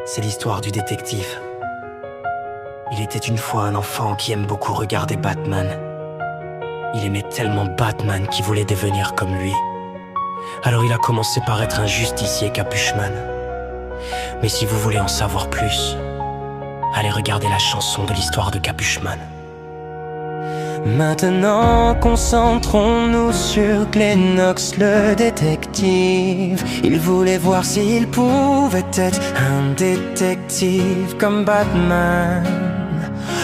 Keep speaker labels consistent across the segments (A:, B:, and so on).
A: C'est l'histoire du détective. Il était une fois un enfant qui aime beaucoup regarder Batman. Il aimait tellement Batman qu'il voulait devenir comme lui. Alors il a commencé par être un justicier capuchman. Mais si vous voulez en savoir plus, allez regarder la chanson de l'histoire de Capuchman. Maintenant, concentrons-nous sur Glenox le détective. Il voulait voir s'il pouvait être un détective comme Batman.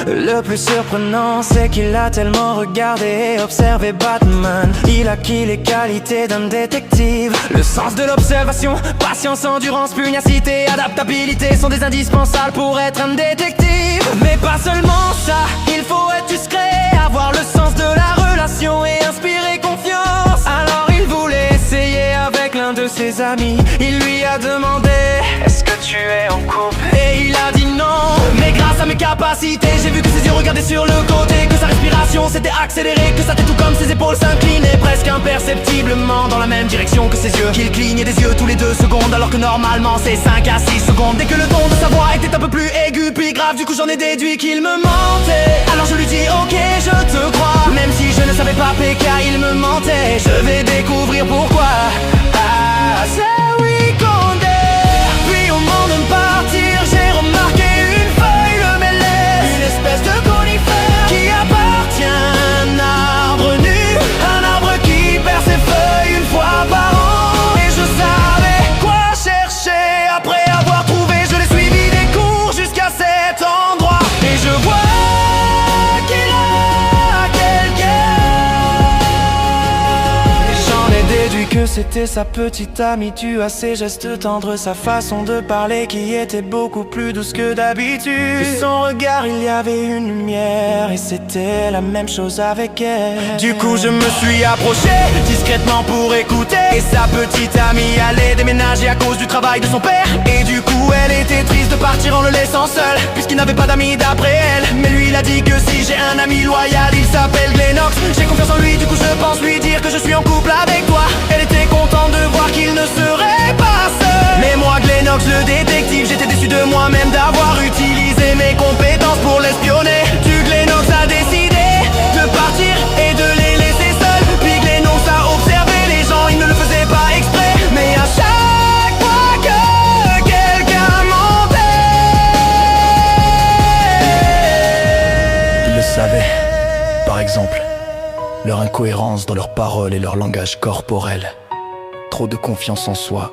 A: Le plus surprenant, c'est qu'il a tellement regardé et observé Batman. Il a acquis les qualités d'un détective. Le sens de l'observation, patience, endurance, pugnacité, adaptabilité sont des indispensables pour être un détective. Mais pas seulement ça, il faut être discret, avoir le sens de la relation et inspirer confiance. Alors il voulait essayer avec l'un de ses amis. Il lui a demandé: est-ce que tu es en couple? Et il a dit non. Mais grâce à mes capacités, j'ai vu que ses yeux regardaient sur le côté, que sa respiration s'était accélérée, que sa tête tout comme ses épaules s'inclinaient presque imperceptiblement dans la même direction que ses yeux, qu'il clignait des yeux tous les 2 secondes alors que normalement c'est 5 à 6 secondes. Dès que le ton de sa voix était un peu plus aigu puis grave, du coup j'en ai déduit qu'il me mentait. Alors je lui dis ok, je te crois, même si je ne savais pas PK, il me mentait. Je vais découvrir pourquoi. Ah, c'est week-ender. Puis au moment de partir, j'ai remarqué une feuille, le mêlée, une espèce de conifère qui appartient à un arbre nu, un arbre qui perd ses feuilles une fois par an. Et je savais quoi chercher. Après avoir trouvé, je l'ai suivi des cours jusqu'à cet endroit. Et je vois qu'il a quelqu'un. Et j'en ai déduit que c'était sa petite amie, due à ses gestes tendres, sa façon de parler qui était beaucoup plus douce que d'habitude. De son regard il y avait une lumière, et c'était la même chose avec elle. Du coup je me suis approché discrètement pour écouter. Et sa petite amie allait déménager à cause du travail de son père. Et du coup elle était triste de partir en le laissant seul, puisqu'il n'avait pas d'amis d'après elle. Mais lui il a dit que si j'ai un ami loyal, il s'appelle Glenox. J'ai confiance en lui, du coup je pense lui dire que je suis en couple avec toi. Elle était contente de voir qu'il ne serait pas seul. Mais moi Glenox le détective, j'étais déçu de moi-même d'avoir utilisé mes compétences pour l'espionner. Du Glenox a décidé de partir et de les laisser seuls. Puis Glenox a observé les gens, il ne le faisait pas exprès. Mais à chaque fois que quelqu'un mentait, il le savait. Par exemple, leur incohérence dans leurs paroles et leur langage corporel. Trop de confiance en soi